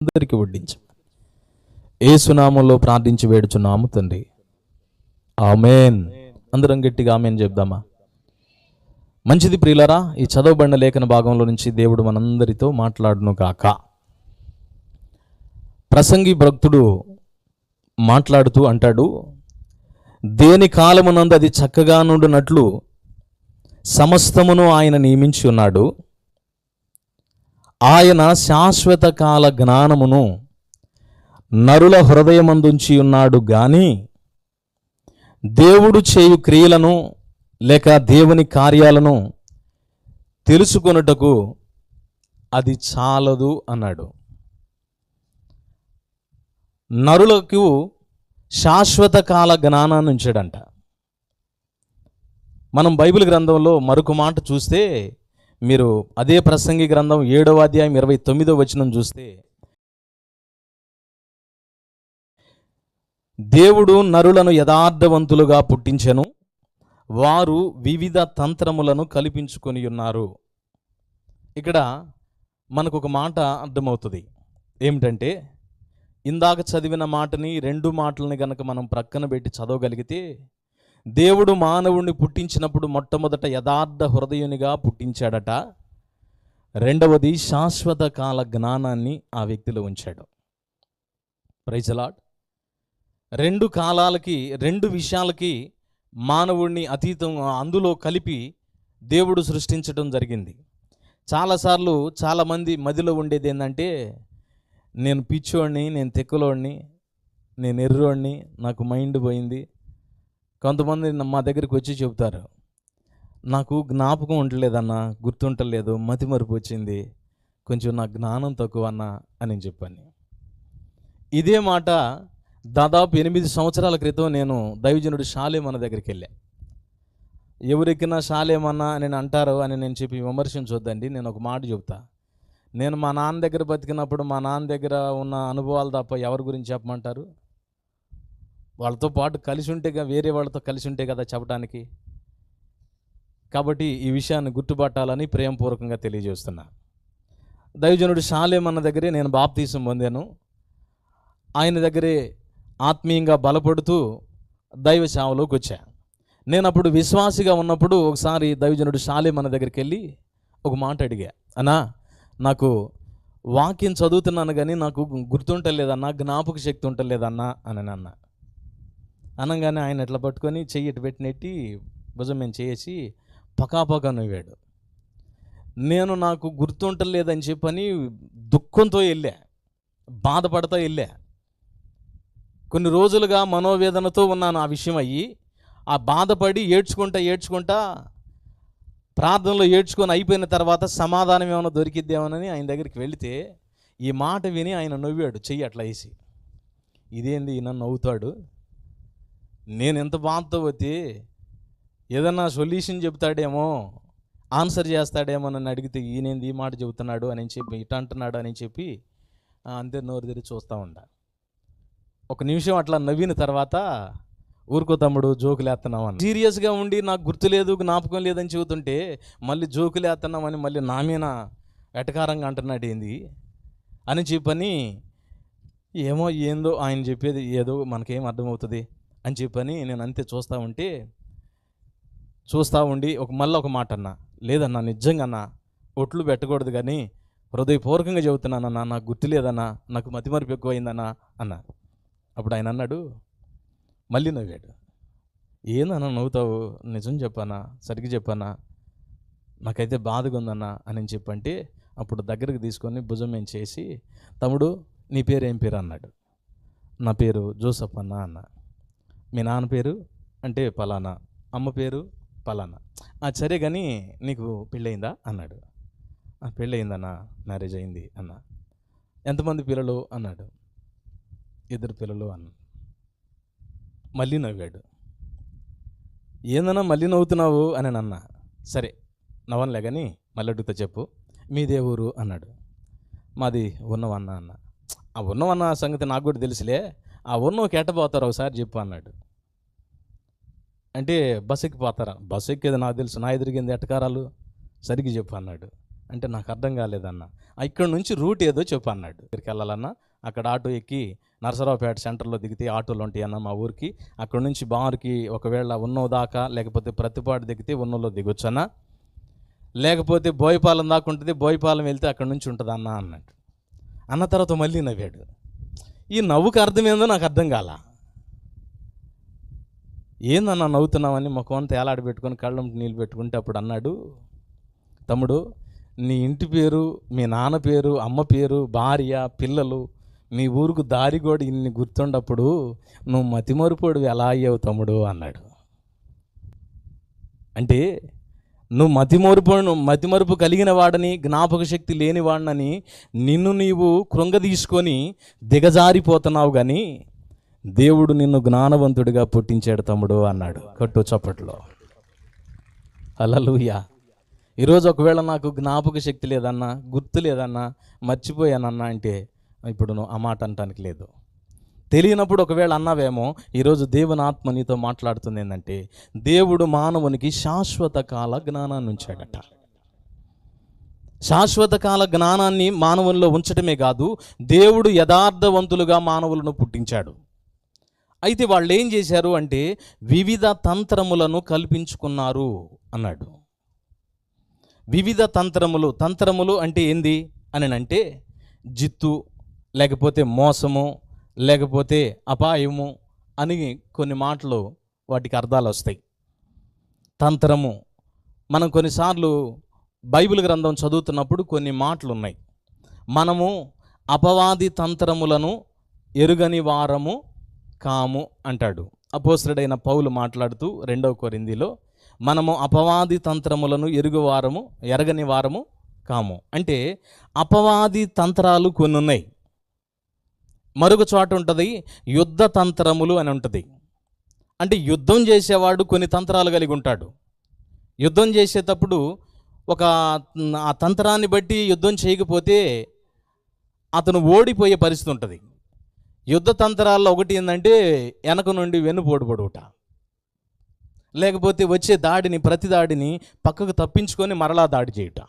అందరికి వడ్డించు. ఏసునామంలో ప్రార్థించి వేడుచున్నాము తండ్రి, ఆమేన్. అందరం గట్టిగా ఆమేన్ చెప్దామా? మంచిది ప్రియులరా, ఈ చదవబడిన లేఖన భాగంలో నుంచి దేవుడు మనందరితో మాట్లాడును గాక. ప్రసంగి భక్తుడు మాట్లాడుతూ అంటాడు, దేని కాలమునందు అది చక్కగా నుండినట్లు సమస్తమును ఆయన నియమించి ఉన్నాడు. ఆయన శాశ్వత కాల జ్ఞానమును నరుల హృదయమందుంచి ఉన్నాడు గాని దేవుడు చేయు క్రియలను లేక దేవుని కార్యాలను తెలుసుకొనుటకు అది చాలదు అన్నాడు. నరులకు శాశ్వత కాల జ్ఞానాన్ని ఉంచాడంట. మనం బైబిల్ గ్రంథంలో మరొక మాట చూస్తే, మీరు అదే ప్రసంగి గ్రంథం 7వ అధ్యాయం 29వ వచనం చూస్తే, దేవుడు నరులను యథార్థవంతులుగా పుట్టించెను, వారు వివిధ తంత్రములను కల్పించుకొని ఉన్నారు. ఇక్కడ మనకు ఒక మాట అర్థమవుతుంది. ఏమిటంటే, ఇందాక చదివిన మాటని, రెండు మాటలని గనక మనం ప్రక్కన పెట్టి చదవగలిగితే, దేవుడు మానవుణ్ణి పుట్టించినప్పుడు మొట్టమొదట యథార్థ హృదయునిగా పుట్టించాడట. రెండవది శాశ్వత కాల జ్ఞానాన్ని ఆ వ్యక్తిలో ఉంచాడు. Praise the lord. రెండు కాలాలకి, రెండు విషయాలకి మానవుణ్ణి అతీతం అందులో కలిపి దేవుడు సృష్టించడం జరిగింది. చాలాసార్లు చాలామంది మదిలో ఉండేది ఏంటంటే, నేను పిచ్చోడిని, నేను తెక్కలోడిని, నేను ఎర్రోడిని, నాకు మైండ్ పోయింది. కొంతమంది మా దగ్గరికి వచ్చి చెబుతారు, నాకు జ్ఞాపకం ఉండలేదన్నా, గుర్తుంటలేదు, మతిమరుపు వచ్చింది, కొంచెం నా జ్ఞానం తక్కువ అన్నా అని చెప్పాను. ఇదే మాట దాదాపు 8 సంవత్సరాల క్రితం నేను దైవజనుడు షాలేమన్న దగ్గరికి వెళ్ళా. ఎవరెక్కినా షాలేమన్నా అని అంటారు అని నేను చెప్పి విమర్శించొద్దండి. నేను ఒక మాట చెబుతా. నేను మా నాన్న దగ్గర బతికినప్పుడు మా నాన్న దగ్గర ఉన్న అనుభవాలు తప్ప ఎవరి గురించి చెప్పమంటారు? వాళ్ళతో పాటు కలిసి ఉంటేగా, వేరే వాళ్ళతో కలిసి ఉంటే కదా చెప్పడానికి. కాబట్టి ఈ విషయాన్ని గుర్తుపట్టాలని ప్రేమపూర్వకంగా తెలియజేస్తున్నా. దైవజనుడు షాలేమన్న దగ్గరే నేను బాప్తీసం పొందాను. ఆయన దగ్గరే ఆత్మీయంగా బలపడుతూ దైవ సేవలోకి వచ్చా. నేను అప్పుడు విశ్వాసిగా ఉన్నప్పుడు ఒకసారి దైవజనుడు షాలేమన్న దగ్గరికి వెళ్ళి ఒక మాట అడిగా, అన్నా నాకు వాక్యం చదువుతున్నాను కానీ నాకు గుర్తుంటలేదన్నా, జ్ఞాపక శక్తి ఉంటలేదన్నా అని అన్నా. అనగానే ఆయన ఎట్లా పట్టుకొని చెయ్యి ఇటు పెట్టినెట్టి భుజం మేము చేసి పకాపకా నవ్వాడు. నేను నాకు గుర్తుంటలేదని చెప్పని దుఃఖంతో వెళ్ళా, బాధపడతా వెళ్ళా. కొన్ని రోజులుగా మనోవేదనతో ఉన్నాను ఆ విషయం అయ్యి. ఆ బాధపడి ఏడ్చుకుంటా ప్రార్థనలో ఏడ్చుకొని అయిపోయిన తర్వాత సమాధానం ఏమైనా దొరికిద్దామని ఆయన దగ్గరికి వెళితే ఈ మాట విని ఆయన నవ్వాడు, చెయ్యి అట్లా వేసి. ఇదేంది ఈయన నవ్వుతాడు, నేను ఎంత బాధతో పోతే ఏదన్నా సొల్యూషన్ చెప్తాడేమో, ఆన్సర్ చేస్తాడేమో నన్ను అడిగితే ఈయనేంది ఈ మాట చెబుతున్నాడు అని చెప్పి, ఇట అంటున్నాడు అని చెప్పి అంతే నోరు తెరిచి చూస్తూ ఉండా. ఒక నిమిషం అట్లా నవ్విన తర్వాత, ఊరుకో తమ్ముడు జోకులు వేస్తున్నావు అని. సీరియస్గా ఉండి నాకు గుర్తులేదు, జ్ఞాపకం లేదని చెబుతుంటే మళ్ళీ జోకులు వేస్తున్నామని మళ్ళీ నా మీద వెటకారంగా అంటున్నాడు ఏంది అని చెప్పని, ఏమో ఏందో ఆయన చెప్పేది ఏదో మనకేం అర్థమవుతుంది అని చెప్పని నేను అంతే చూస్తూ ఉండి మళ్ళీ ఒక మాట అన్నా, లేదన్నా నిజంగా అన్నా, ఒట్లు పెట్టకూడదు కానీ హృదయపూర్వకంగా చెబుతున్నానన్నా, నాకు గుర్తులేదన్నా, నాకు మతిమరుపు ఎక్కువైందన్నా అన్నా. అప్పుడు ఆయన అన్నాడు, మళ్ళీ నవ్వాడు, ఏందన్నా నవ్వుతావు, నిజం చెప్పానా, సరిగ్గా చెప్పానా, నాకైతే బాధగా ఉందన్నా అని చెప్పంటే, అప్పుడు దగ్గరికి తీసుకొని భుజం ఏం చేసి, తమ్ముడు నీ పేరు ఏం పేరు అన్నాడు. నా పేరు జోసఫ్ అన్న అన్న. మీ నాన్న పేరు అంటే పలానా, అమ్మ పేరు పలానా. సరే కానీ నీకు పెళ్ళయిందా అన్నాడు. పెళ్ళయిందన్నా, మ్యారేజ్ అయింది అన్న. ఎంతమంది పిల్లలు అన్నాడు. 2 పిల్లలు అన్న. మళ్ళీ నవ్వాడు. ఏందన్నా మళ్ళీ నవ్వుతున్నావు అని అన్నా. సరే నవ్వనులే కానీ మళ్ళీ అడుగుతా చెప్పు, మీదే ఊరు అన్నాడు. మాది ఉన్నవన్న అన్న. ఆ ఉన్నవన్న సంగతి నాకు కూడా తెలుసులే, ఆ ఉన్నవ కెట్టబోతారు ఒకసారి చెప్పు అన్నాడు. అంటే బస్సు ఎక్కిపోతారా? బస్సు ఎక్కేది నాకు తెలుసు, నా ఎదురిగింది ఎటకారాలు, సరిగ్గా చెప్పు అన్నాడు. అంటే నాకు అర్థం కాలేదన్న. ఇక్కడ నుంచి రూట్ ఏదో చెప్పు అన్నాడు. ఇక్కడికి వెళ్ళాలన్నా అక్కడ ఆటో ఎక్కి నరసరావుపేట సెంటర్లో దిగితే ఆటోలు ఉంటాయన్న మా ఊరికి. అక్కడ నుంచి బారుకి ఒకవేళ ఉన్నో దాకా లేకపోతే ప్రతిపాటు దిగితే ఉన్నోలో దిగొచ్చన్నా, లేకపోతే బోయపాలెం దాకా ఉంటుంది, బోయపాలెం వెళ్తే అక్కడ నుంచి ఉంటుంది అన్న అన్నాడు. అన్న తర్వాత మళ్ళీ నవ్వాడు. ఈ నవ్వుకి అర్థం ఏందో నాకు అర్థం కాల. ఏందన్నా నవ్వుతున్నామని ముఖం అంతా ఏలాడ పెట్టుకొని కళ్ళం నీళ్ళు పెట్టుకుంటే అప్పుడు అన్నాడు, తమ్ముడు నీ ఇంటి పేరు, మీ నాన్న పేరు, అమ్మ పేరు, భార్య, పిల్లలు, మీ ఊరుకు దారి కూడా ఇన్ని గుర్తుండప్పుడు నువ్వు మతిమరుపోడు ఎలా అయ్యావు తమ్ముడు అన్నాడు. అంటే నువ్వు మతిమరుపు కలిగిన వాడని, జ్ఞాపక శక్తి లేని వాడినని నిన్ను నీవు కృంగదీసుకొని దిగజారిపోతున్నావు, కానీ దేవుడు నిన్ను జ్ఞానవంతుడిగా పుట్టించాడు తమ్ముడు అన్నాడు. కట్టు చప్పట్లో. హల్లెలూయా. ఈరోజు ఒకవేళ నాకు జ్ఞాపక శక్తి లేదన్నా, గుర్తు లేదన్నా, మర్చిపోయానన్నా అంటే ఇప్పుడు నువ్వు ఆ మాట అనటానికి లేదు. తెలియనప్పుడు ఒకవేళ అన్నావేమో, ఈరోజు దేవుని ఆత్మ నీతో మాట్లాడుతుంది ఏంటంటే, దేవుడు మానవునికి శాశ్వత కాల జ్ఞానాన్ని ఉంచాడట. శాశ్వత కాల జ్ఞానాన్ని మానవుల్లో ఉంచటమే కాదు, దేవుడు యథార్థవంతులుగా మానవులను పుట్టించాడు. అయితే వాళ్ళు ఏం చేశారు అంటే వివిధ తంత్రములను కల్పించుకున్నారు అన్నాడు. వివిధ తంత్రములు అంటే ఏంది అని అంటే జిత్తు, లేకపోతే మోసము, లేకపోతే అపాయము అని కొన్ని మాటలు, వాటికి అర్థాలు వస్తాయి. తంత్రము, మనం కొన్నిసార్లు బైబిల్ గ్రంథం చదువుతున్నప్పుడు కొన్ని మాటలు ఉన్నాయి. మనము అపవాది తంత్రములను ఎరుగని వారము కాము అంటాడు అపోస్తలుడైన పౌలు మాట్లాడుతూ 2వ కొరింథీలో, మనము అపవాది తంత్రములను ఎరగని వారము కాము. అంటే అపవాది తంత్రాలు కొన్ని ఉన్నాయి. మరొక చోట ఉంటుంది యుద్ధ తంత్రములు అని ఉంటుంది. అంటే యుద్ధం చేసేవాడు కొన్ని తంత్రాలు కలిగి ఉంటాడు. యుద్ధం చేసేటప్పుడు ఆ తంత్రాన్ని బట్టి యుద్ధం చేయకపోతే అతను ఓడిపోయే పరిస్థితి ఉంటుంది. యుద్ధ తంత్రాల్లో ఒకటి ఏంటంటే వెనక నుండి వెన్నుపోటు పొడుగుట, లేకపోతే వచ్చే ప్రతి దాడిని పక్కకు తప్పించుకొని మరలా దాడి చేయుట.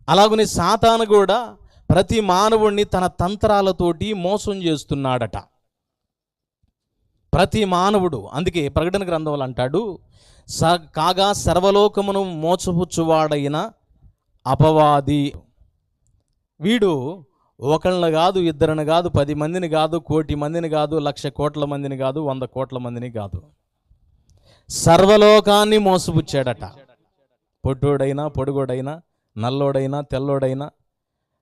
అలాగనే సాతాను కూడా ప్రతి మానవుడిని తన తంత్రాలతోటి మోసం చేస్తున్నాడట. ప్రతి మానవుడు, అందుకే ప్రకటన గ్రంథంలో అంటాడు, కాగా సర్వలోకమును మోసపుచ్చువాడైన అపవాది వీడు ఒకళ్ళని కాదు, ఇద్దరిని కాదు, 10 మందిని కాదు, 1 కోటి మందిని కాదు, 1,00,000 కోట్ల మందిని కాదు, 100 కోట్ల మందిని కాదు, సర్వలోకాన్ని మోసపుచ్చాడట. పొట్టోడైనా, పొడుగోడైనా, నల్లోడైనా, తెల్లోడైనా,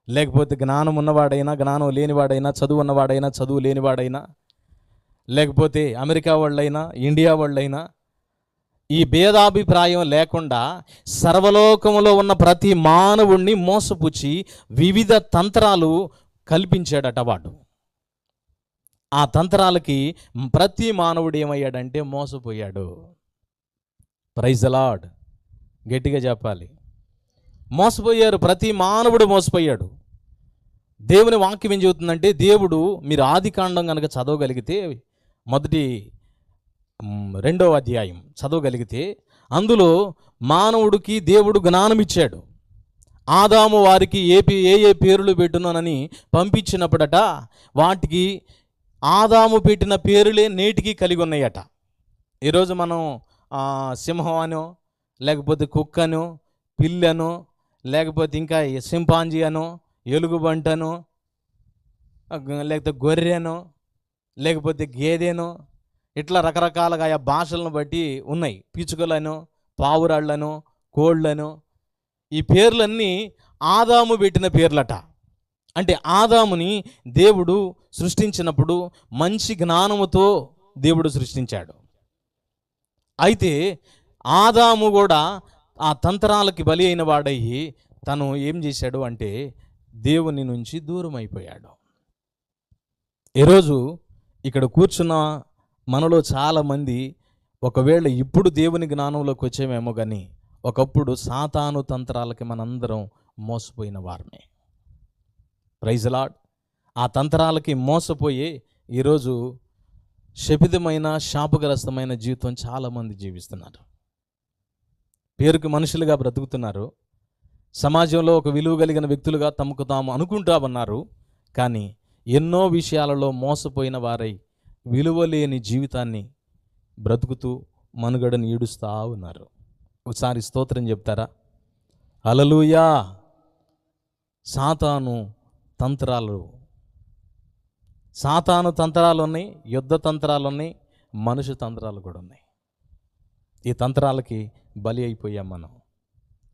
లేకపోతే జ్ఞానం ఉన్నవాడైనా, జ్ఞానం లేనివాడైనా, చదువు ఉన్నవాడైనా, చదువు లేనివాడైనా, లేకపోతే అమెరికా వాళ్ళైనా, ఇండియా వాళ్ళైనా, ఈ భేదాభిప్రాయం లేకుండా సర్వలోకములో ఉన్న ప్రతి మానవుణ్ణి మోసపుచ్చి వివిధ తంత్రాలు కల్పించాడట వాడు. ఆ తంత్రాలకి ప్రతి మానవుడు ఏమయ్యాడంటే మోసపోయాడు. Praise the lord. గట్టిగా చెప్పాలి. మోసపోయారు, ప్రతి మానవుడు మోసపోయాడు. దేవుని వాక్యం ఏం చెబుతుందంటే, దేవుడు, మీరు ఆదికాండం కనుక చదవగలిగితే 2వ అధ్యాయం చదవగలిగితే అందులో మానవుడికి దేవుడు జ్ఞానం ఇచ్చాడు. ఆదాము వారికి ఏ పేర్లు పెట్టునని పంపించినప్పుడట, వాటికి ఆదాము పెట్టిన పేరులే నేటికి కలిగి ఉన్నాయట. ఈరోజు మనం సింహం అనో, లేకపోతే కుక్కనో, పిల్లనో, లేకపోతే ఇంకా సింపాంజీ అనో, ఎలుగుబంటనో, లేకపోతే గొర్రెనో, లేకపోతే గేదెనో, ఇట్లా రకరకాలుగా ఆ భాషలను బట్టి ఉన్నాయి. పిచ్చుకలను, పావురాళ్లను, కోళ్లను, ఈ పేర్లన్నీ ఆదాము పెట్టిన పేర్లట. అంటే ఆదాముని దేవుడు సృష్టించినప్పుడు మంచి జ్ఞానముతో దేవుడు సృష్టించాడు. అయితే ఆదాము కూడా ఆ తంత్రాలకి బలి అయిన వాడయ్యి తను ఏం చేశాడు అంటే దేవుని నుంచి దూరం అయిపోయాడు. ఈరోజు ఇక్కడ కూర్చున్న మనలో చాలామంది ఒకవేళ ఇప్పుడు దేవుని జ్ఞానంలోకి వచ్చేమేమో కానీ ఒకప్పుడు సాతాను తంత్రాలకి మనందరం మోసపోయిన వారమే. Praise the lord. ఆ తంత్రాలకి మోసపోయి ఈరోజు శపితమైన, శాపగ్రస్తమైన జీవితం చాలామంది జీవిస్తున్నారు. పేరుకి మనుషులుగా బ్రతుకుతున్నారు, సమాజంలో ఒక విలువ కలిగిన వ్యక్తులుగా తమకు తాము అనుకుంటా ఉన్నారు. కానీ ఎన్నో విషయాలలో మోసపోయిన వారై విలువలేని జీవితాన్ని బ్రతుకుతూ మనుగడని ఈడుస్తూ ఉన్నారు. ఒకసారి స్తోత్రం చెప్తారా? హల్లెలూయా. సాతాను తంత్రాలు ఉన్నాయి, యుద్ధ తంత్రాలు ఉన్నాయి, మనుషు తంత్రాలు కూడా ఉన్నాయి. ఈ తంత్రాలకి బలి అయిపోయాం మనం.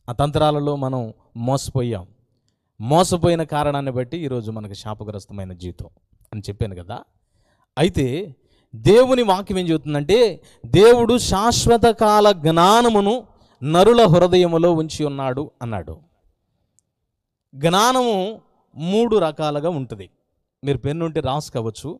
ఆ తంత్రాలలో మనం మోసపోయిన కారణాన్ని బట్టి ఈరోజు మనకు శాపగ్రస్తమైన జీవితం అని చెప్పాను కదా. అయితే దేవుని వాక్యం ఏం చెబుతుందంటే, దేవుడు శాశ్వత కాల జ్ఞానమును నరుల హృదయములో ఉంచి ఉన్నాడు అన్నాడు. జ్ఞానము 3 రకాలుగా ఉంటుంది. మీరు పెన్ను ఉంటే రాసుకోవచ్చు.